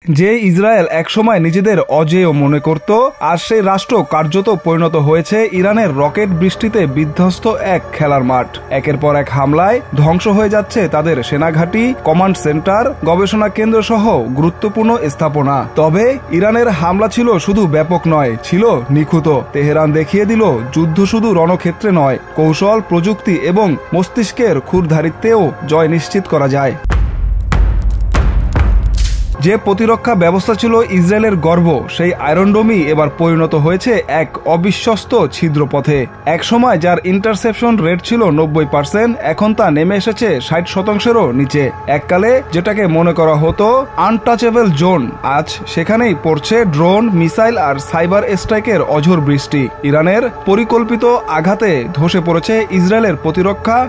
যে ইসরায়েল একসময় নিজেদের অজেয় মনে করত, আর সেই রাষ্ট্র কার্যত পরিণত হয়েছে ইরানের রকেট বৃষ্টিতে বিধ্বস্ত এক খেলার মাঠ। একের পর এক হামলায় ধ্বংস হয়ে যাচ্ছে তাদের সেনাঘাঁটি, কমান্ড সেন্টার, গবেষণা কেন্দ্র সহ গুরুত্বপূর্ণ স্থাপনা। তবে ইরানের হামলা ছিল শুধু ব্যাপক নয়, ছিল নিখুঁত। তেহরান দেখিয়ে দিল যুদ্ধ শুধু রণক্ষেত্রে নয়, কৌশল, প্রযুক্তি এবং মস্তিষ্কের ক্ষুরধারিত্বেও জয় নিশ্চিত করা যায়। যে প্রতিরক্ষা ব্যবস্থা ছিল ইসরায়েলের গর্ব, সেই আয়রন ডোমই এবার পরিণত হয়েছে এক অবিশ্বস্ত ছিদ্রপথে। একসময় যার ইন্টারসেপশন রেট ছিল 90%, এখন তা নেমে এসেছে 60%-এরও নিচে। এককালে যেটাকে মনে করা হতো আনটাচেবল জোন, আজ সেখানেই পড়ছে ড্রোন, মিসাইল আর সাইবার স্ট্রাইকের অঝোর বৃষ্টি। ইরানের পরিকল্পিত আঘাতে ধসে পড়েছে ইসরায়েলের প্রতিরক্ষা।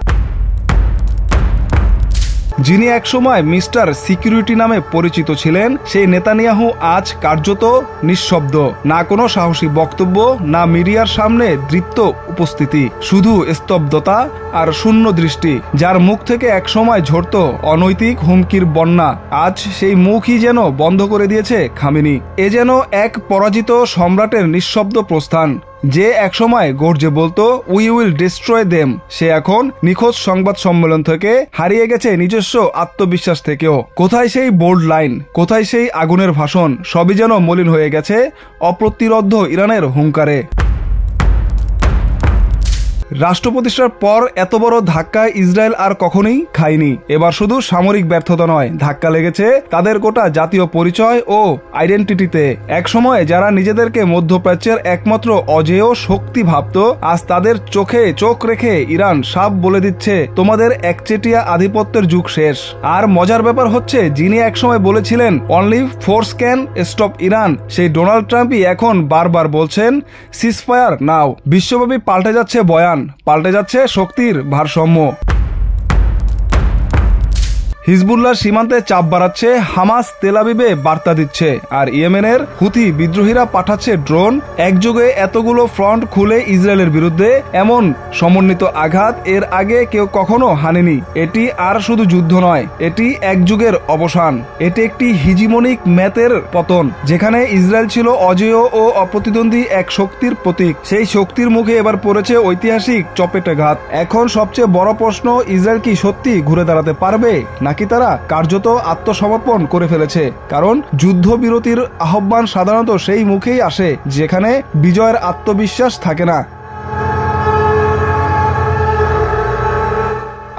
যিনি একসময় মিস্টার সিকিউরিটি নামে পরিচিত ছিলেন, সেই নেতানিয়াহু আজ কার্যত নিঃশব্দ। না কোনো সাহসী বক্তব্য, না মিডিয়ার সামনে দৃপ্ত উপস্থিতি, শুধু স্তব্ধতা আর শূন্য দৃষ্টি। যার মুখ থেকে একসময় ঝরত অনৈতিক হুমকির বন্যা, আজ সেই মুখই যেন বন্ধ করে দিয়েছে খামেনি। এ যেন এক পরাজিত সম্রাটের নিঃশব্দ প্রস্থান। যে একসময় গর্জে বলতো উই উইল ডিস্ট্রয় দেম, সে এখন নিখোঁজ সংবাদ সম্মেলন থেকে হারিয়ে গেছে নিজস্ব আত্মবিশ্বাস থেকেও। কোথায় সেই বোল্ড লাইন, কোথায় সেই আগুনের ভাষণ, সবই যেন মলিন হয়ে গেছে অপ্রতিরোধ্য ইরানের হুঙ্কারে। রাষ্ট্র প্রতিষ্ঠার পর এত বড় ধাক্কা ইসরায়েল আর কখনোই খায়নি। এবার শুধু সামরিক ব্যর্থতা নয়, ধাক্কা লেগেছে তাদের গোটা জাতীয় পরিচয় ও আইডেন্টিটিতে। একসময় যারা নিজেদেরকে মধ্যপ্রাচ্যের একমাত্র অজেয় শক্তি ভাবত, আজ তাদের চোখে চোখ রেখে ইরান সাফ বলে দিচ্ছে তোমাদের একচেটিয়া আধিপত্যের যুগ শেষ। আর মজার ব্যাপার হচ্ছে, যিনি একসময় বলেছিলেন only force can stop Iran, সেই ডোনাল্ড ট্রাম্পই এখন বারবার বলছেন সিজফায়ার নাও। বিশ্বব্যাপী পাল্টে যাচ্ছে বয়ান, পাল্টে যাচ্ছে শক্তির ভারসাম্য। হিজবুল্লাহ সীমান্তে চাপ বাড়াচ্ছে, হামাস তেল আবিবে বার্তা দিচ্ছে, আর ইয়েমেনের হুথি বিদ্রোহীরা পাঠাচ্ছে ড্রোন। একযোগে এতগুলো ফ্রন্ট খুলে ইসরায়েলের বিরুদ্ধে এমন সমন্বিত আঘাত এর আগে কেউ কখনো হানেনি। এটি আর শুধু যুদ্ধ নয়, এটি এক যুগের অবসান। এটি একটি হিজিমনিক ম্যাথের পতন। যেখানে ইসরায়েল ছিল অজেয় ও অপ্রতিদ্বন্দ্বী এক শক্তির প্রতীক, সেই শক্তির মুখে এবার পড়েছে ঐতিহাসিক চপেটাঘাত। এখন সবচেয়ে বড় প্রশ্ন, ইসরায়েল কি সত্যি ঘুরে দাঁড়াতে পারবে, নাকি তারা কার্যত আত্মসমর্পণ করে ফেলেছে? কারণ যুদ্ধবিরতির আহ্বান সাধারণত সেই মুখেই আসে যেখানে বিজয়ের আত্মবিশ্বাস থাকে না।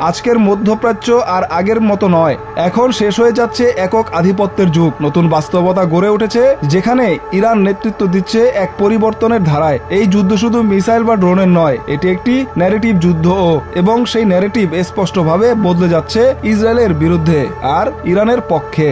আজকের মধ্যপ্রাচ্য আর আগের মতো নয়, এখন শেষ হয়ে যাচ্ছে একক আধিপত্যের যুগ। নতুন বাস্তবতা গড়ে উঠেছে যেখানে ইরান নেতৃত্ব দিচ্ছে এক পরিবর্তনের ধারায়। এই যুদ্ধ শুধু মিসাইল বা ড্রোনের নয়, এটি একটি ন্যারেটিভ যুদ্ধ, এবং সেই ন্যারেটিভ স্পষ্টভাবে বদলে যাচ্ছে ইসরায়েলের বিরুদ্ধে আর ইরানের পক্ষে।